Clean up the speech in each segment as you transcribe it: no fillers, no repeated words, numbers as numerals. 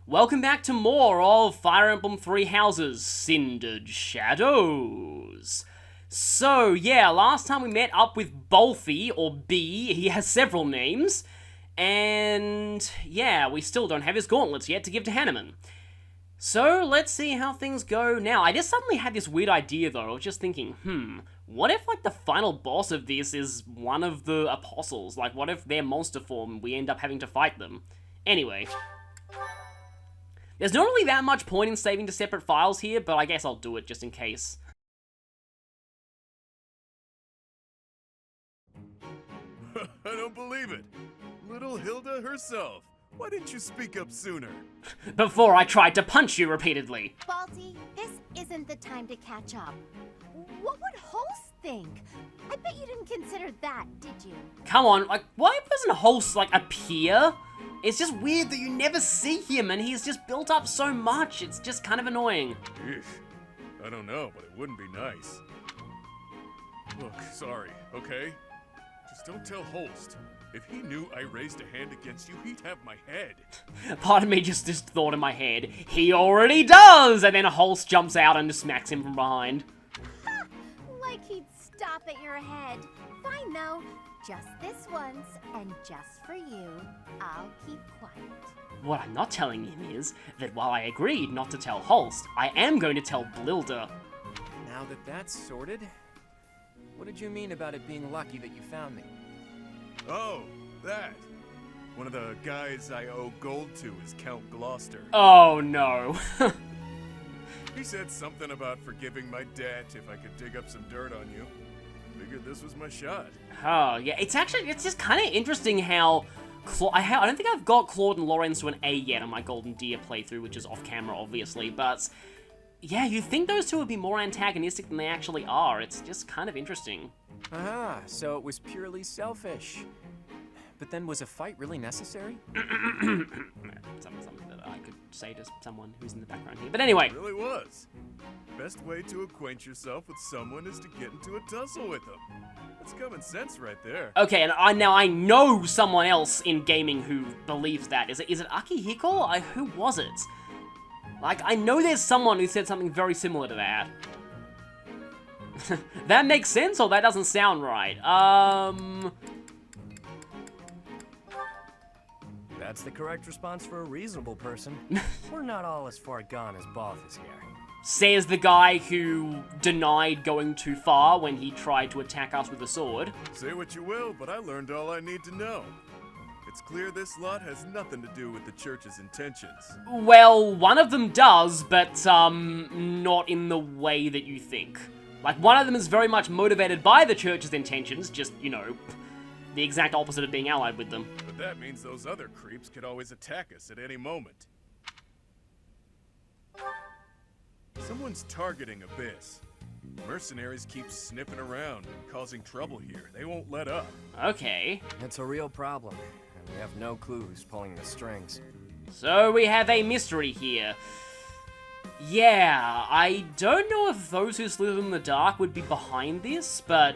Welcome back to more of Fire Emblem Three Houses, Cindered Shadows. So, yeah, last time we met up with Bolfi, or B, he has several names, and yeah, we still don't have his gauntlets yet to give to Hanneman. So, let's see how things go now. I just suddenly had this weird idea though, I was just thinking, what if like the final boss of this is one of the apostles? Like, what if they're monster form and we end up having to fight them? Anyway. There's not really that much point in saving to separate files here, but I guess I'll do it just in case. I don't believe it. Little Hilda herself. Why didn't you speak up sooner? Before I tried to punch you repeatedly. Balti, this isn't the time to catch up. What would Holst think? I bet you didn't consider that, did you? Come on, like, why doesn't Holst, like, appear? It's just weird that you never see him and he's just built up so much. It's just kind of annoying. Eesh. I don't know, but it wouldn't be nice. Look, sorry, okay? Just don't tell Holst. If he knew I raised a hand against you, he'd have my head. Part of me just thought in my head, he already does! And then Holst jumps out and just smacks him from behind. Ha! Like he'd stop at your head. Fine though. Just this once, and just for you, I'll keep quiet. What I'm not telling him is that while I agreed not to tell Holst, I am going to tell Blilda. Now that that's sorted, what did you mean about it being lucky that you found me? Oh, that. One of the guys I owe gold to is Count Gloucester. Oh no. He said something about forgiving my debt if I could dig up some dirt on you. Figured this was my shot. Oh, yeah, it's just kind of interesting how... I don't think I've got Claude and Lorenz to an A yet on my Golden Deer playthrough, which is off camera, obviously, but... Yeah, you'd think those two would be more antagonistic than they actually are. It's just kind of interesting. Ah, so it was purely selfish. But then was a fight really necessary? Something that I could say to someone who's in the background here. But anyway. It really was. Best way to acquaint yourself with someone is to get into a tussle with them. That's common sense right there. Okay, and I know someone else in gaming who believes that. Is it Akihiko? Who was it? Like, I know there's someone who said something very similar to that. That makes sense, or that doesn't sound right? That's the correct response for a reasonable person. We're not all as far gone as Balth is here. Says the guy who denied going too far when he tried to attack us with a sword. Say what you will, but I learned all I need to know. It's clear this lot has nothing to do with the church's intentions. Well, one of them does, but, not in the way that you think. Like, one of them is very much motivated by the church's intentions, just, you know, the exact opposite of being allied with them. But that means those other creeps could always attack us at any moment. Someone's targeting Abyss. Mercenaries keep sniffing around and causing trouble here. They won't let up. Okay. It's a real problem, and we have no clue who's pulling the strings. So we have a mystery here. Yeah, I don't know if those who slither in the dark would be behind this, but,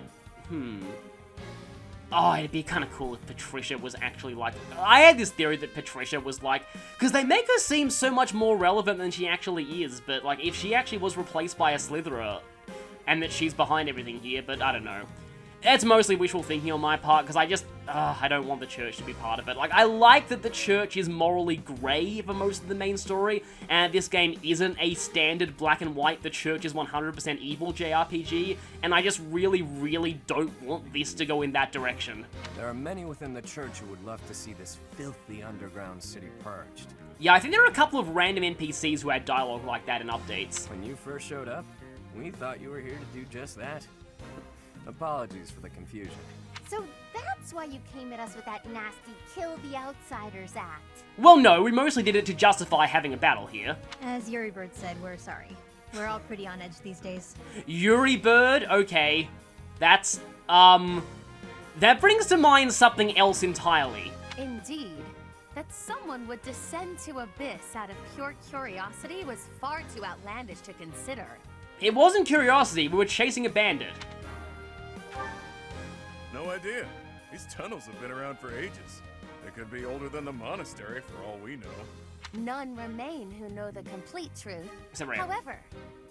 Oh, it'd be kind of cool if Patricia was actually like... I had this theory that Patricia was like... Because they make her seem so much more relevant than she actually is, but like if she actually was replaced by a Slitherer, and that she's behind everything here, but I don't know. It's mostly wishful thinking on my part, because I don't want the church to be part of it. Like, I like that the church is morally grey for most of the main story, and this game isn't a standard black and white, the church is 100% evil JRPG, and I just really, really don't want this to go in that direction. There are many within the church who would love to see this filthy underground city purged. Yeah, I think there are a couple of random NPCs who had dialogue like that in updates. When you first showed up, we thought you were here to do just that. Apologies for the confusion. So that's why you came at us with that nasty kill the outsiders act. Well, no, we mostly did it to justify having a battle here. As Yuri Bird said, we're sorry. We're all pretty on edge these days. Yuri Bird? Okay. That's, that brings to mind something else entirely. Indeed. That someone would descend to Abyss out of pure curiosity was far too outlandish to consider. It wasn't curiosity, we were chasing a bandit. No idea. These tunnels have been around for ages. They could be older than the monastery for all we know. None remain who know the complete truth. Except Ray. However,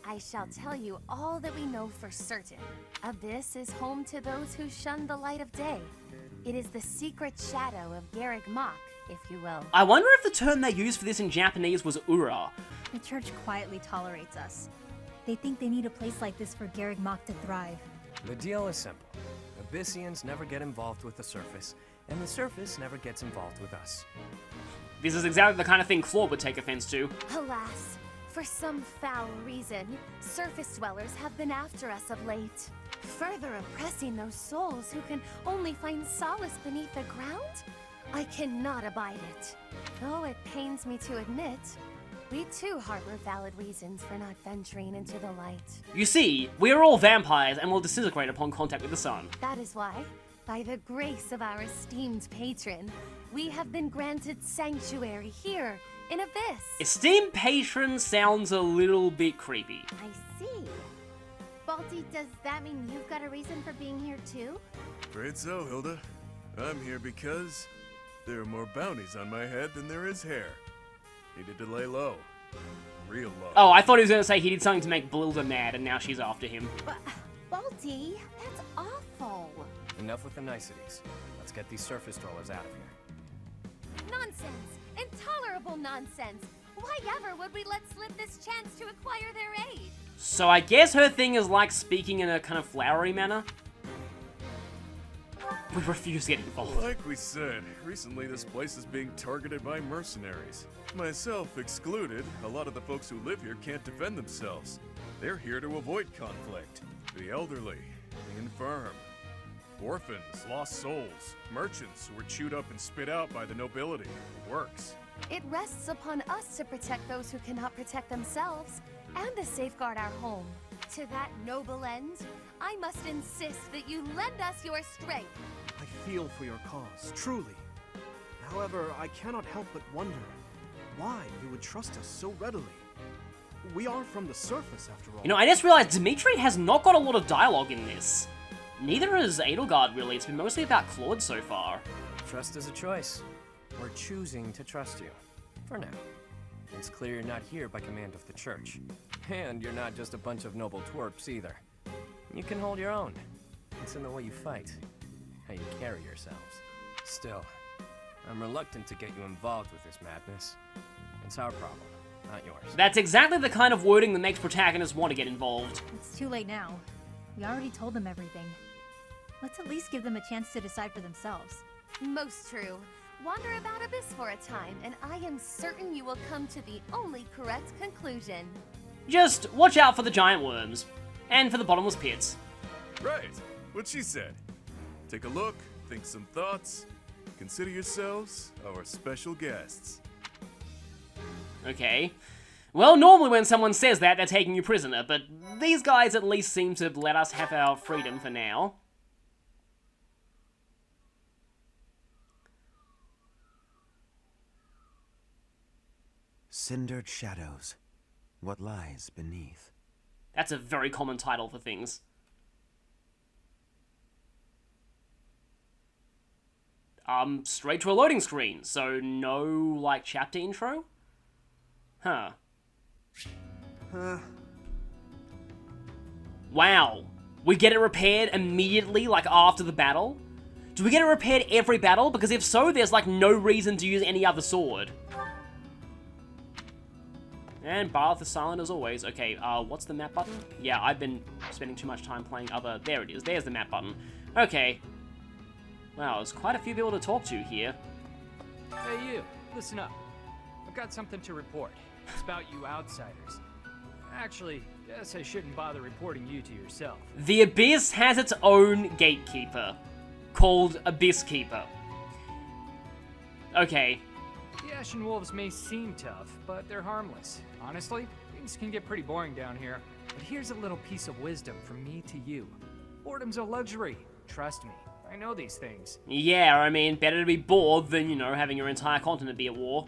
I shall tell you all that we know for certain. Abyss is home to those who shun the light of day. It is the secret shadow of Garreg Mach, if you will. I wonder if the term they used for this in Japanese was Ura. The church quietly tolerates us. They think they need a place like this for Garreg Mach to thrive. The deal is simple. Abyssians never get involved with the surface, and the surface never gets involved with us. This is exactly the kind of thing Claude would take offense to. Alas, for some foul reason, surface dwellers have been after us of late, further oppressing those souls who can only find solace beneath the ground. I cannot abide it. Though it pains me to admit, we too harbor valid reasons for not venturing into the light. You see, we are all vampires and will disintegrate upon contact with the sun. That is why, by the grace of our esteemed patron, we have been granted sanctuary here in Abyss. Esteemed patron sounds a little bit creepy. I see. Balti, does that mean you've got a reason for being here too? Afraid so, Hilda. I'm here because there are more bounties on my head than there is hair. Needed to lay low. Real low. Oh, I thought he was going to say he did something to make Blilda mad and now she's after him. But, Balti, that's awful. Enough with the niceties. Let's get these surface dwellers out of here. Nonsense! Intolerable nonsense! Why ever would we let slip this chance to acquire their aid? So I guess her thing is like speaking in a kind of flowery manner. We refuse to get involved. Like we said, recently this place is being targeted by mercenaries. Myself excluded, a lot of the folks who live here can't defend themselves. They're here to avoid conflict. The elderly, the infirm, orphans, lost souls, merchants who were chewed up and spit out by the nobility. Works. It rests upon us to protect those who cannot protect themselves, and to safeguard our home. To that noble end, I must insist that you lend us your strength. I feel for your cause, truly. However, I cannot help but wonder why you would trust us so readily. We are from the surface, after all. You know, I just realized Dimitri has not got a lot of dialogue in this. Neither has Edelgard, really. It's been mostly about Claude so far. Trust is a choice. We're choosing to trust you. For now. It's clear you're not here by command of the church. And you're not just a bunch of noble twerps either. You can hold your own. It's in the way you fight, how you carry yourselves. Still, I'm reluctant to get you involved with this madness. It's our problem, not yours. That's exactly the kind of wording that makes protagonists want to get involved. It's too late now. We already told them everything. Let's at least give them a chance to decide for themselves. Most true. Wander about Abyss for a time, and I am certain you will come to the only correct conclusion. Just watch out for the giant worms. And for the bottomless pits. Right. What she said. Take a look, think some thoughts. Consider yourselves our special guests. Okay. Well, normally when someone says that, they're taking you prisoner, but these guys at least seem to let us have our freedom for now. Cindered shadows. What lies beneath? That's a very common title for things. Straight to a loading screen, so no, like, chapter intro? Huh. Wow. We get it repaired immediately, like, after the battle? Do we get it repaired every battle? Because if so, there's, like, no reason to use any other sword. And Bath is silent as always. Okay, what's the map button? Yeah, I've been spending too much time playing other... There it is. There's the map button. Okay. Wow, there's quite a few people to talk to here. Hey you, listen up. I've got something to report. It's about you outsiders. Actually, guess I shouldn't bother reporting you to yourself. The Abyss has its own gatekeeper, called Abyss Keeper. Okay. The Ashen Wolves may seem tough, but they're harmless. Honestly, things can get pretty boring down here. But here's a little piece of wisdom from me to you. Boredom's a luxury. Trust me, I know these things. Yeah, I mean, better to be bored than, you know, having your entire continent be at war.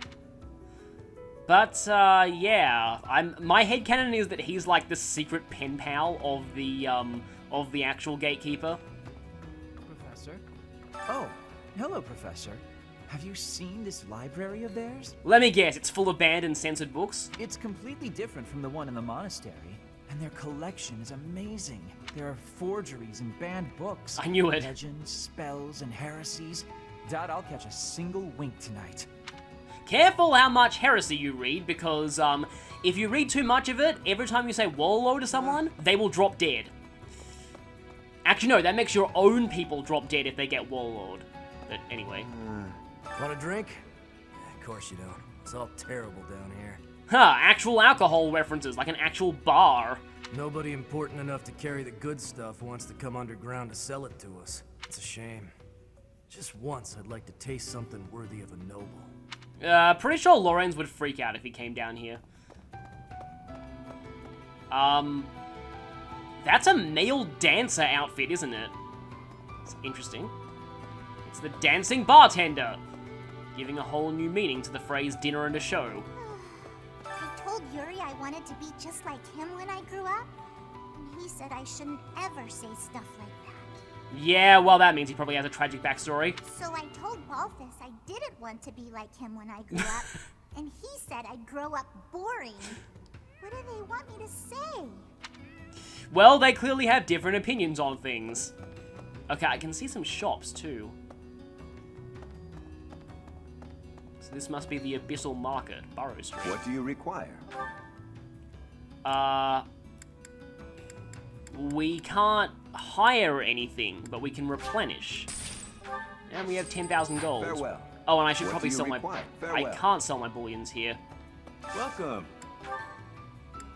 But, yeah, my headcanon is that he's like the secret pen pal of the actual gatekeeper. Professor? Oh, hello, Professor. Have you seen this library of theirs? Let me guess, it's full of banned and censored books? It's completely different from the one in the monastery, and their collection is amazing. There are forgeries and banned books. I knew it. Legends, spells, and heresies. Doubt I'll catch a single wink tonight. Careful how much heresy you read, because if you read too much of it, every time you say Wallow to someone, they will drop dead. Actually, no, that makes your own people drop dead if they get Wallowed. But anyway. Want a drink? Of course you don't. It's all terrible down here. Huh, actual alcohol references, like an actual bar. Nobody important enough to carry the good stuff wants to come underground to sell it to us. It's a shame. Just once, I'd like to taste something worthy of a noble. Pretty sure Lorenz would freak out if he came down here. That's a male dancer outfit, isn't it? It's interesting. It's the dancing bartender, giving a whole new meaning to the phrase dinner and a show. I told Yuri I wanted to be just like him when I grew up, and he said I shouldn't ever say stuff like that. Yeah, well, that means he probably has a tragic backstory. So I told Balthus I didn't want to be like him when I grew up, and he said I'd grow up boring. What do they want me to say? Well, they clearly have different opinions on things. Okay, I can see some shops, too. So this must be the Abyssal Market, Burrow Street. What do you require? We can't hire anything, but we can replenish. And we have 10,000 gold. Farewell. Oh, and I should What probably do you sell my... require? I Farewell. can't sell my bullions here. Welcome.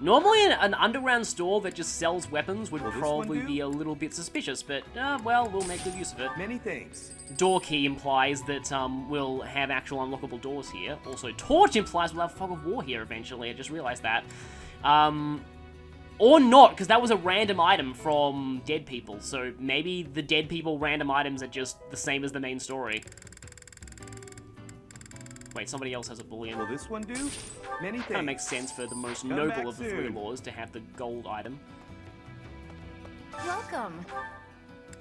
Normally, an underground store that just sells weapons would Will this probably one do? be a little bit suspicious, but, well, we'll make good use of it. Many thanks. Door key implies that we'll have actual unlockable doors here. Also, torch implies we'll have fog of war here eventually. I just realized that. Or not, because that was a random item from dead people. So maybe the dead people random items are just the same as the main story. Wait, somebody else has a bullion. Will this one do? Many thanks. Kind of makes sense for the most Come noble back of the three soon. laws to have the gold item. Welcome.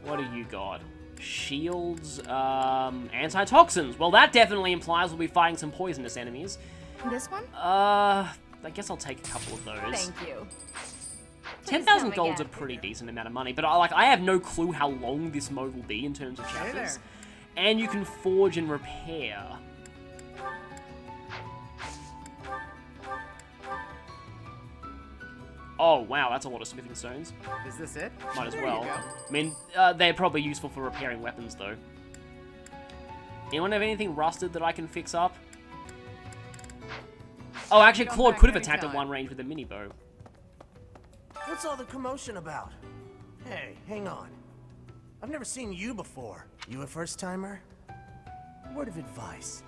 What do you got? Shields, antitoxins. Well, that definitely implies we'll be fighting some poisonous enemies. This one? I guess I'll take a couple of those. Thank you. 10,000 come gold's a again. pretty decent amount of money, but I have no clue how long this mode will be in terms of chapters. And you can forge and repair. Oh, wow, that's a lot of smithing stones. Is this it? Might as There well. you go. I mean, they're probably useful for repairing weapons, though. Anyone have anything rusted that I can fix up? Oh, actually, Come Claude back could have attacked at anytime. one range with a mini bow. What's all the commotion about? Hey, hang on. I've never seen you before. You a first-timer? Word of advice.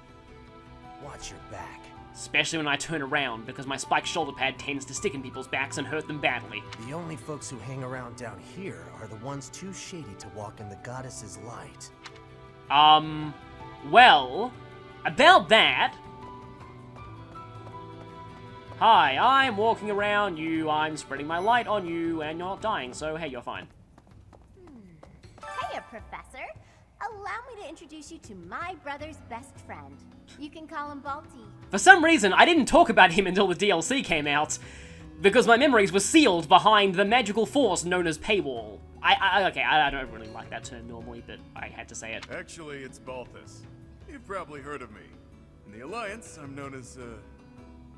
Watch your back. Especially when I turn around, because my spiked shoulder pad tends to stick in people's backs and hurt them badly. The only folks who hang around down here are the ones too shady to walk in the goddess's light. Well, about that... Hi, I'm walking around you, I'm spreading my light on you, and you're not dying, so hey, you're fine. Hiya, Professor. Allow me to introduce you to my brother's best friend. You can call him Balti. For some reason, I didn't talk about him until the DLC came out, because my memories were sealed behind the magical force known as paywall. I don't really like that term normally, but I had to say it. Actually, it's Balthus. You've probably heard of me. In the Alliance, I'm known as,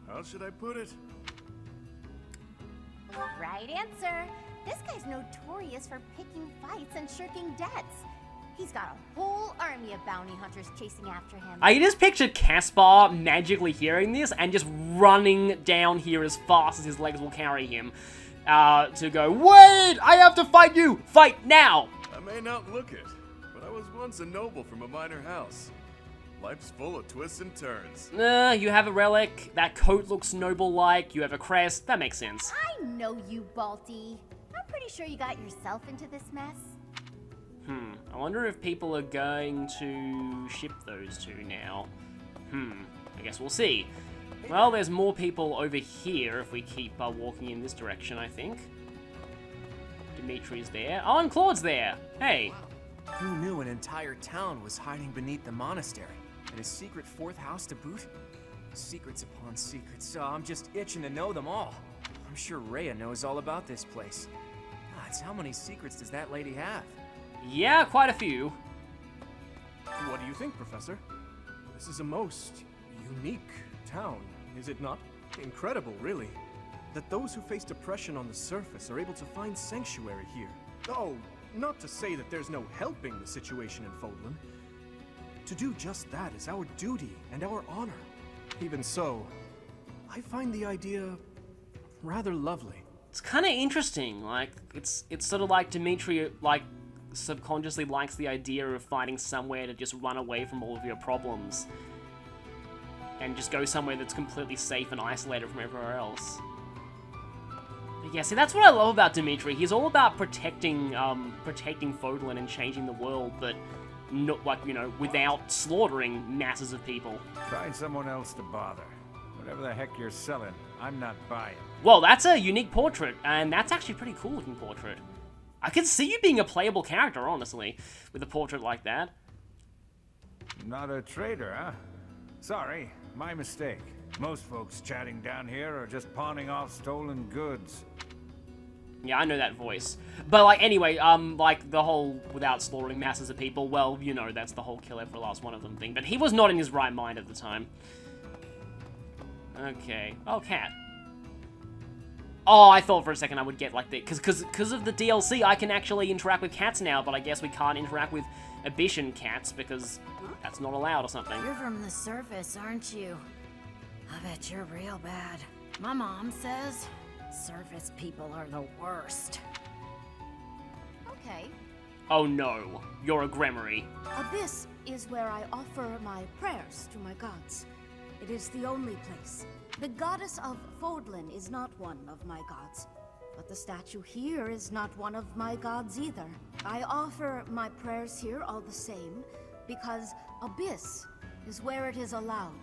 how should I put it? Right answer. This guy's notorious for picking fights and shirking debts. He's got a whole army of bounty hunters chasing after him. I just pictured Caspar magically hearing this and just running down here as fast as his legs will carry him to go, wait, I have to fight you! Fight now! I may not look it, but I was once a noble from a minor house. Life's full of twists and turns. You have a relic, that coat looks noble-like, you have a crest, that makes sense. I know you, Balti. I'm pretty sure you got yourself into this mess. I wonder if people are going to ship those two now. I guess we'll see. Well, there's more people over here if we keep walking in this direction, I think. Dimitri's there. Oh, and Claude's there! Hey! Who knew an entire town was hiding beneath the monastery? And a secret fourth house to boot? Secrets upon secrets, so I'm just itching to know them all. I'm sure Rhea knows all about this place. God, how many secrets does that lady have? Yeah, quite a few. What do you think, Professor? This is a most unique town, is it not? Incredible, really, that those who face depression on the surface are able to find sanctuary here. Oh, not to say that there's no helping the situation in Fodlan. To do just that is our duty and our honor. Even so, I find the idea rather lovely. It's kind of interesting. Like, it's sort of like Dimitri, like, subconsciously likes the idea of finding somewhere to just run away from all of your problems. And just go somewhere that's completely safe and isolated from everywhere else. But yeah, see, that's what I love about Dimitri. He's all about protecting Fodlan and changing the world, but not, like, you know, without slaughtering masses of people. Find someone else to bother. Whatever the heck you're selling, I'm not buying. Well, that's a unique portrait, and that's actually a pretty cool looking portrait. I can see you being a playable character, honestly, with a portrait like that. Not a trader, huh? Sorry, my mistake. Most folks chatting down here are just pawning off stolen goods. Yeah, I know that voice. But, like, anyway, like, the whole without slaughtering masses of people, well, you know, that's the whole kill every last one of them thing. But he was not in his right mind at the time. Okay. Oh, cat. Oh, I thought for a second I would get, like, the... Because of the DLC, I can actually interact with cats now, but I guess we can't interact with Abyssion cats, because that's not allowed or something. You're from the surface, aren't you? I bet you're real bad. My mom says surface people are the worst. Okay. Oh no, you're a Gremory. Abyss is where I offer my prayers to my gods. It is the only place. The goddess of Fodlan is not one of my gods, but the statue here is not one of my gods either. I offer my prayers here all the same, because Abyss is where it is allowed.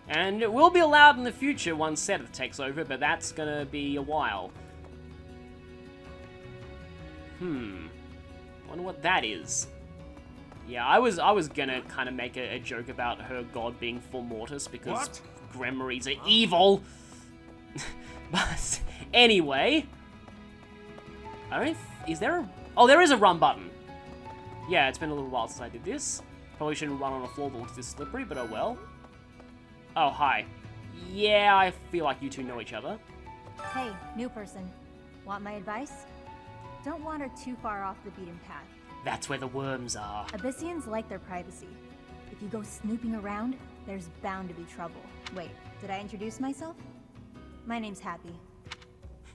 And it will be allowed in the future once Seth takes over, but that's gonna be a while. Wonder what that is. Yeah, I was gonna kind of make a joke about her god being Full Mortis, because Gremories are evil! But, anyway... I don't... Is there a... Oh, there is a run button! Yeah, it's been a little while since I did this. Probably shouldn't run on a floor that looks this slippery, but oh well. Oh, hi. Yeah, I feel like you two know each other. Hey, new person. Want my advice? Don't wander too far off the beaten path. That's where the worms are. Abyssians like their privacy. If you go snooping around, there's bound to be trouble. Wait, did I introduce myself? My name's Happy.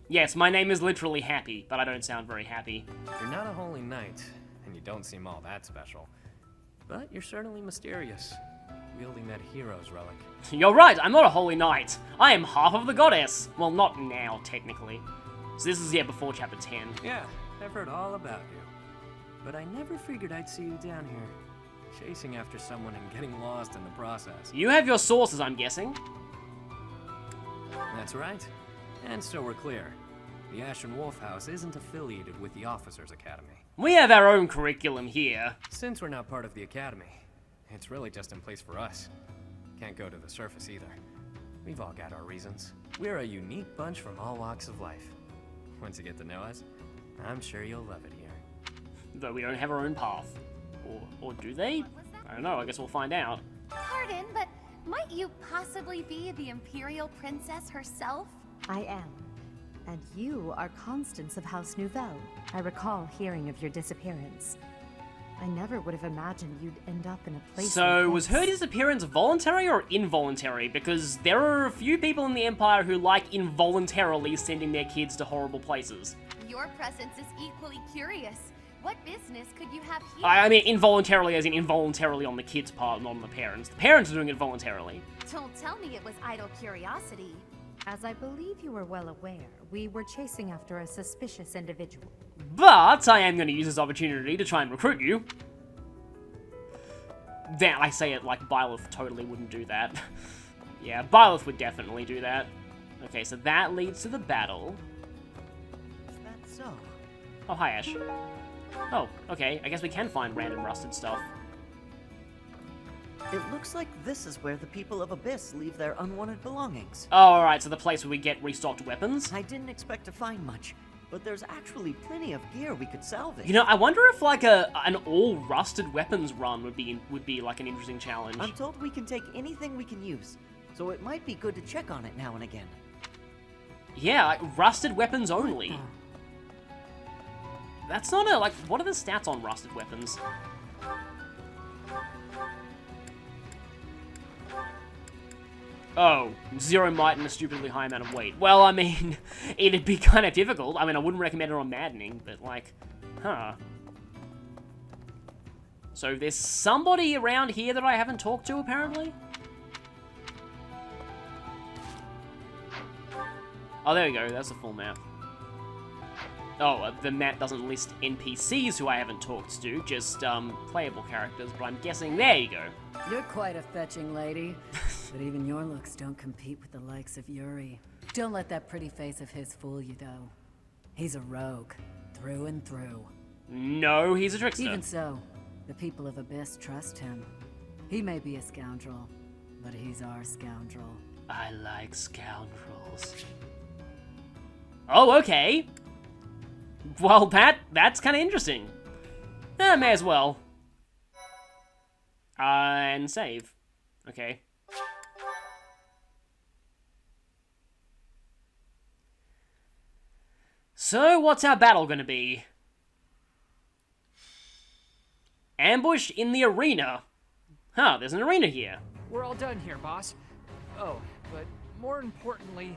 Yes, my name is literally Happy, but I don't sound very happy. You're not a holy knight, and you don't seem all that special. But you're certainly mysterious, wielding that hero's relic. You're right, I'm not a holy knight. I am half of the goddess. Well, not now, technically. So this is, yeah, before chapter 10. Yeah, I've heard all about you. But I never figured I'd see you down here, chasing after someone and getting lost in the process. You have your sources, I'm guessing. That's right. And so we're clear. The Ashen Wolf House isn't affiliated with the Officers Academy. We have our own curriculum here. Since we're not part of the Academy, it's really just in place for us. Can't go to the surface either. We've all got our reasons. We're a unique bunch from all walks of life. Once you get to know us, I'm sure you'll love it here. Though we don't have our own path. Or do they? I don't know, I guess we'll find out. Pardon, but might you possibly be the Imperial Princess herself? I am. And you are Constance of House Nouvelle. I recall hearing of your disappearance. I never would have imagined you'd end up in a place So, like was this. her disappearance voluntary or involuntary? Because there are a few people in the Empire who like involuntarily sending their kids to horrible places. Your presence is equally curious. What business could you have here? I mean involuntarily as in involuntarily on the kids' part, not on the parents. The parents are doing it voluntarily. Don't tell me it was idle curiosity. As I believe you are well aware, we were chasing after a suspicious individual. But I am going to use this opportunity to try and recruit you. That I say it like Byleth totally wouldn't do that. Yeah, Byleth would definitely do that. Okay, so that leads to the battle. Is that so? Oh, hi, Ash. Oh, okay. I guess we can find random rusted stuff. It looks like this is where the people of Abyss leave their unwanted belongings. Oh, alright, so the place where we get restocked weapons? I didn't expect to find much, but there's actually plenty of gear we could salvage. You know, I wonder if like an all rusted weapons run would be like an interesting challenge. I'm told we can take anything we can use, so it might be good to check on it now and again. Yeah, like rusted weapons only. That's not a, like, what are the stats on rusted weapons? Oh, 0 might and a stupidly high amount of weight. Well, I mean, it'd be kind of difficult. I mean, I wouldn't recommend it on maddening, but like, huh. So there's somebody around here that I haven't talked to, apparently? Oh, there we go. That's the full map. Oh, the map doesn't list NPCs who I haven't talked to, just playable characters, but I'm guessing there you go. You're quite a fetching lady, but even your looks don't compete with the likes of Yuri. Don't let that pretty face of his fool you, though. He's a rogue, through and through. No, he's a trickster. Even so, the people of Abyss trust him. He may be a scoundrel, but he's our scoundrel. I like scoundrels. Oh, okay. Well, that's kind of interesting. May as well. And save. Okay. So, what's our battle gonna be? Ambush in the arena. Huh, there's an arena here. We're all done here, boss. Oh, but more importantly,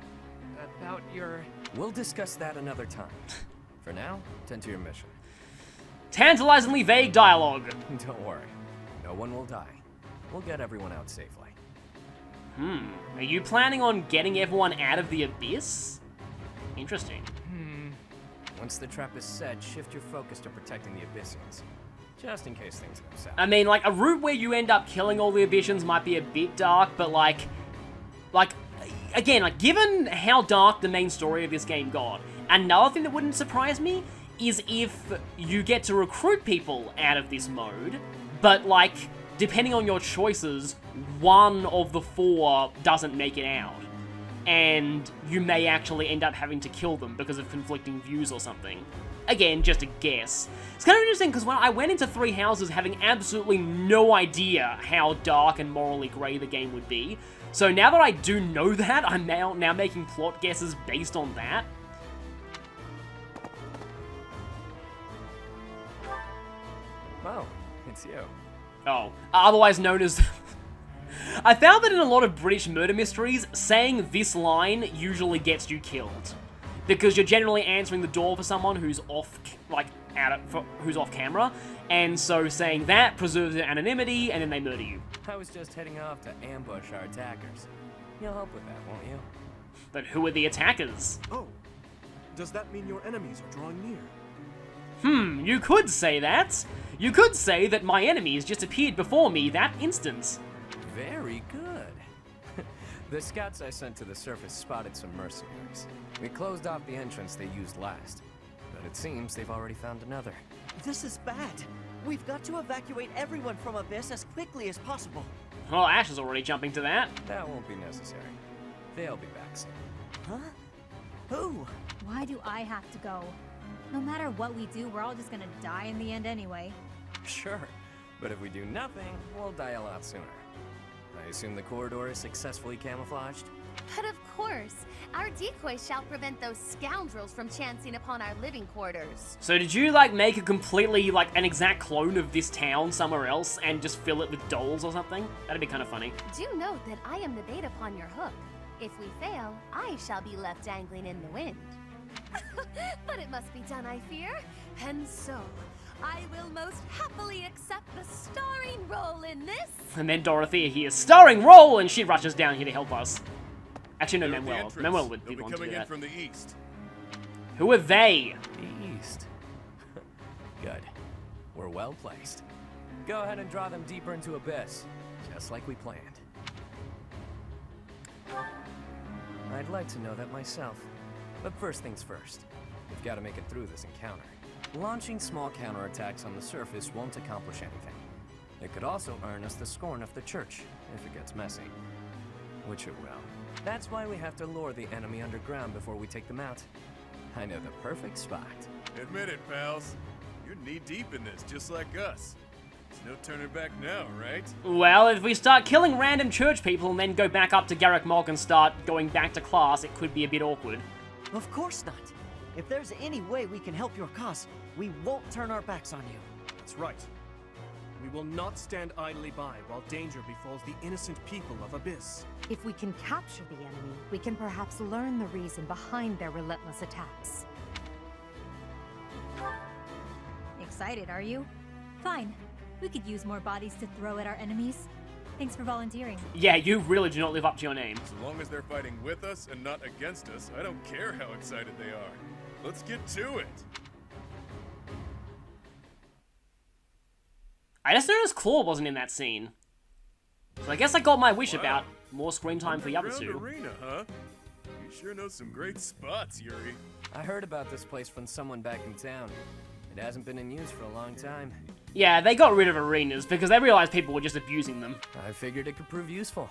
about your... We'll discuss that another time. For now, tend to your mission. Tantalizingly vague dialogue. Don't worry. No one will die. We'll get everyone out safely. Are you planning on getting everyone out of the Abyss? Interesting. Once the trap is set, shift your focus to protecting the Abyssians. Just in case things go south. I mean, like, a route where you end up killing all the Abyssians might be a bit dark, but like, again, like, given how dark the main story of this game got, another thing that wouldn't surprise me is if you get to recruit people out of this mode, but like, depending on your choices, one of the 4 doesn't make it out. And you may actually end up having to kill them because of conflicting views or something. Again, just a guess. It's kind of interesting because when I went into Three Houses having absolutely no idea how dark and morally grey the game would be, so now that I do know that, I'm now making plot guesses based on that. Oh, it's you. Oh, otherwise known as... I found that in a lot of British murder mysteries, saying this line usually gets you killed. Because you're generally answering the door for someone who's off, who's off camera, and so saying that preserves their anonymity, and then they murder you. I was just heading off to ambush our attackers. You'll help with that, won't you? But who are the attackers? Oh, does that mean your enemies are drawing near? You could say that. You could say that my enemies just appeared before me that instant. Very good. The scouts I sent to the surface spotted some mercenaries. We closed off the entrance they used last, but it seems they've already found another. This is bad. We've got to evacuate everyone from Abyss as quickly as possible. Well, Ash is already jumping to that. That won't be necessary. They'll be back soon. Huh? Who? Why do I have to go? No matter what we do, we're all just gonna die in the end anyway. Sure, but if we do nothing, we'll die a lot sooner. I assume the corridor is successfully camouflaged? But of course, our decoy shall prevent those scoundrels from chancing upon our living quarters. So did you, like, make a completely, like, an exact clone of this town somewhere else and just fill it with dolls or something? That'd be kind of funny. Do note that I am the bait upon your hook. If we fail, I shall be left dangling in the wind. But it must be done, I fear. And so, I will most happily accept the starring role in this. And then Dorothea hears starring role, and she rushes down here to help us. Actually, no, Manuel. Manuel would be the one to do coming in that. from the east. Who are they? The east. Good. We're well placed. Go ahead and draw them deeper into Abyss, just like we planned. I'd like to know that myself. But first things first. We've got to make it through this encounter. Launching small counterattacks on the surface won't accomplish anything. It could also earn us the scorn of the church, if it gets messy. Which it will. That's why we have to lure the enemy underground before we take them out. I know the perfect spot. Admit it, pals. You're knee-deep in this, just like us. There's no turning back now, right? Well, if we start killing random church people and then go back up to Garrick Mog and start going back to class, it could be a bit awkward. Of course not. If there's any way we can help your cause, we won't turn our backs on you. That's right. We will not stand idly by while danger befalls the innocent people of Abyss. If we can capture the enemy, we can perhaps learn the reason behind their relentless attacks. Excited, are you? Fine. We could use more bodies to throw at our enemies. Thanks for volunteering. Yeah, you really do not live up to your name. As long as they're fighting with us and not against us, I don't care how excited they are. Let's get to it. I just noticed Claw wasn't in that scene. So I guess I got my wish Wow. about more screen time for the other Underground two. arena, huh? You sure know some great spots, Yuri. I heard about this place from someone back in town. It hasn't been in use for a long time. Yeah, they got rid of arenas because they realized people were just abusing them. I figured it could prove useful.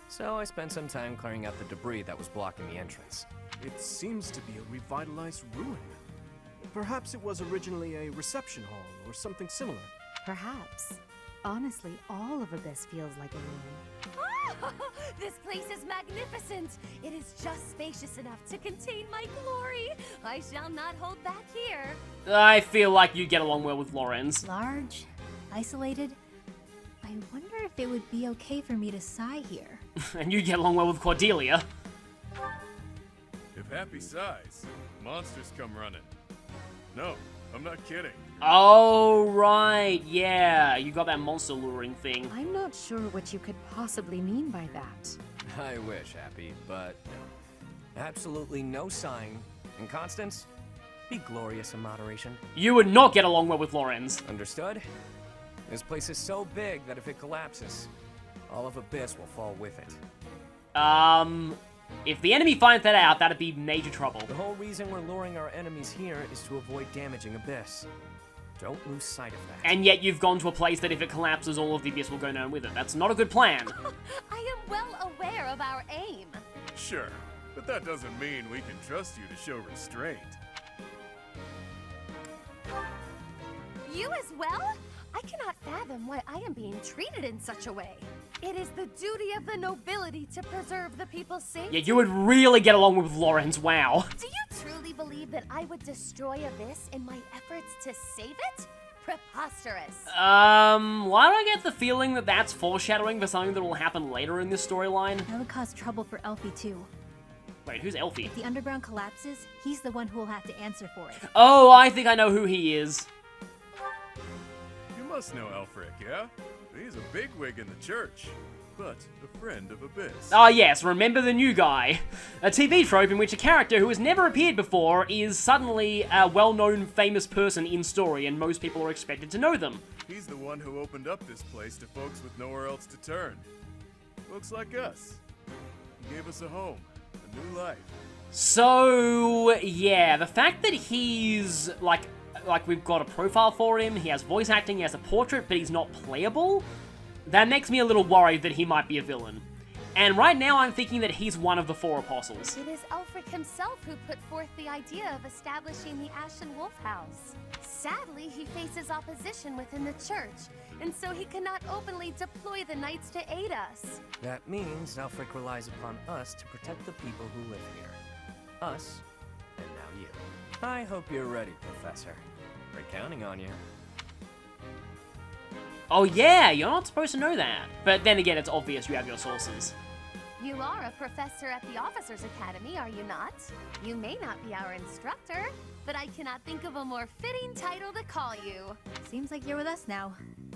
So I spent some time clearing out the debris that was blocking the entrance. It seems to be a revitalized ruin. Perhaps it was originally a reception hall or something similar. Perhaps. Honestly, all of Abyss feels like a ruin. This place is magnificent. It is just spacious enough to contain my glory. I shall not hold back here. I feel like you get along well with Lorenz. Large, isolated. I wonder if it would be okay for me to sigh here. And you get along well with Cordelia. If Happy sighs, monsters come running. No, I'm not kidding. Oh, right, yeah. You got that monster luring thing. I'm not sure what you could possibly mean by that. I wish, Happy, but no. Absolutely no sign. And Constance, be glorious in moderation. You would not get along well with Lorenz. Understood? This place is so big that if it collapses, all of Abyss will fall with it. If the enemy finds that out, that'd be major trouble. The whole reason we're luring our enemies here is to avoid damaging Abyss. Don't lose sight of that. And yet you've gone to a place that if it collapses, all of the Abyss will go down with it. That's not a good plan. I am well aware of our aim. Sure, but that doesn't mean we can trust you to show restraint. You as well? I cannot fathom why I am being treated in such a way. It is the duty of the nobility to preserve the people's safety. Yeah, you would really get along with Lorenz, wow. Do you truly believe that I would destroy Abyss in my efforts to save it? Preposterous. Why do I get the feeling that that's foreshadowing for something that will happen later in this storyline? That would cause trouble for Elfie too. Wait, who's Elfie? If the underground collapses, he's the one who will have to answer for it. Oh, I think I know who he is. You must know Elfric, yeah? He's a bigwig in the church, but a friend of Abyss. Ah, yes, remember the new guy. A TV trope in which a character who has never appeared before is suddenly a well-known, famous person in story, and most people are expected to know them. He's the one who opened up this place to folks with nowhere else to turn. Folks like us. He gave us a home, a new life. So, yeah, the fact that he's, like we've got a profile for him, he has voice acting, he has a portrait, but he's not playable, that makes me a little worried that he might be a villain. And right now I'm thinking that he's one of the 4 apostles. It is Ulfric himself who put forth the idea of establishing the Ashen Wolf House. Sadly, he faces opposition within the church, and so he cannot openly deploy the knights to aid us. That means Alfric relies upon us to protect the people who live here. Us, and now you. I hope you're ready, Professor. We're counting on you. Oh yeah, you're not supposed to know that. But then again, it's obvious you have your sources. You are a professor at the Officers Academy, are you not? You may not be our instructor, but I cannot think of a more fitting title to call you. Seems like you're with us now.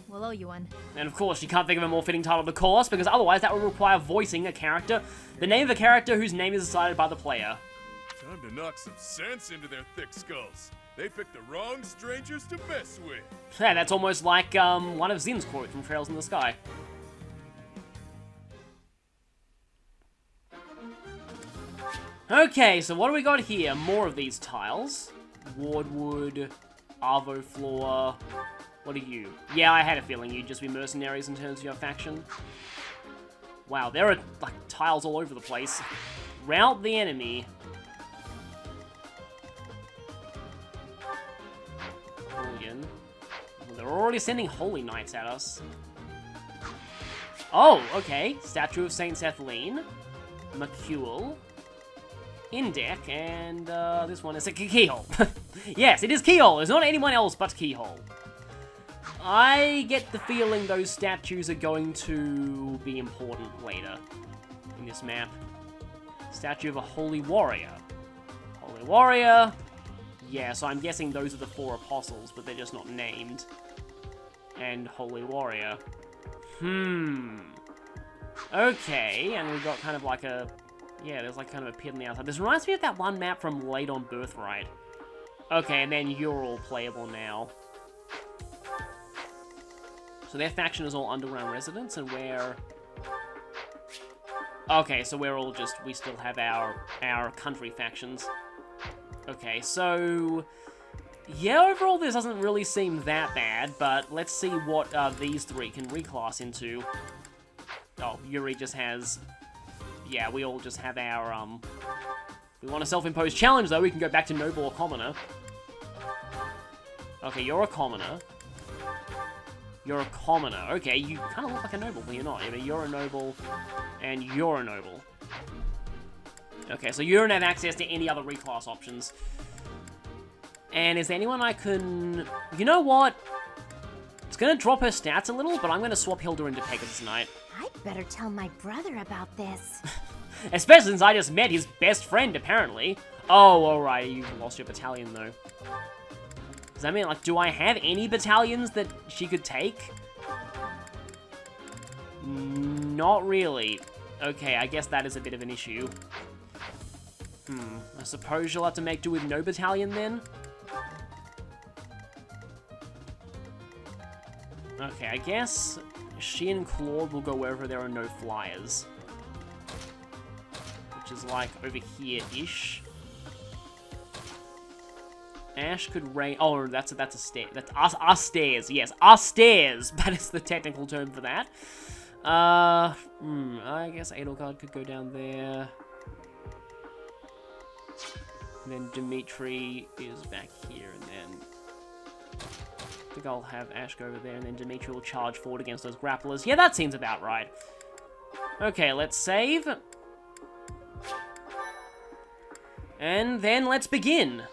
We'll owe you one. And of course, you can't think of a more fitting title to call us, because otherwise that would require voicing a character, the name of a character whose name is decided by the player. Time to knock some sense into their thick skulls. They picked the wrong strangers to mess with. Yeah, that's almost like one of Zin's quotes from Trails in the Sky. Okay, so what do we got here? More of these tiles. Wardwood, Arvo floor. What are you? Yeah, I had a feeling you'd just be mercenaries in terms of your faction. Wow, there are, like, tiles all over the place. Rout the enemy. Hooligan. Well, they're already sending Holy Knights at us. Oh, okay. Statue of Saint Sethlene. McCule. Indec, and this one is a Keyhole. Yes, it is Keyhole. It's not anyone else but Keyhole. I get the feeling those statues are going to be important later in this map. Statue of a Holy Warrior. Holy Warrior. Yeah, so I'm guessing those are the 4 apostles, but they're just not named. And Holy Warrior. Okay, and we've got kind of like a... Yeah, there's like kind of a pit on the outside. This reminds me of that one map from Late on Birthright. Okay, and then you're all playable now. So their faction is all underground residents, and we're... Okay, so we're all just... We still have our country factions. Okay, so... Yeah, overall this doesn't really seem that bad, but let's see what these 3 can reclass into. Oh, Yuri just has... Yeah, we all just have our, We want a self-imposed challenge, though. We can go back to Noble or Commoner. Okay, you're a Commoner. You're a Commoner. Okay, you kind of look like a Noble, but you're not. I mean, you're a Noble, and you're a Noble. Okay, so you don't have access to any other reclass options. And is there anyone I can... You know what? It's gonna drop her stats a little, but I'm gonna swap Hilda into Pegasus Knight. I'd better tell my brother about this. Especially since I just met his best friend, apparently. Oh, alright, you've lost your battalion, though. Does that mean, like, do I have any battalions that she could take? Not really. Okay, I guess that is a bit of an issue. I suppose you'll have to make do with no battalion, then? Okay, I guess she and Claude will go wherever there are no flyers. Which is like over here-ish. Ash could rain... Oh, that's a stair. That's us stairs. Yes, us stairs. That is the technical term for that. I guess Edelgard could go down there. And then Dimitri is back here, and then... I think I'll have Ash go over there, and then Dimitri will charge forward against those grapplers. Yeah, that seems about right. Okay, let's save. And then let's begin.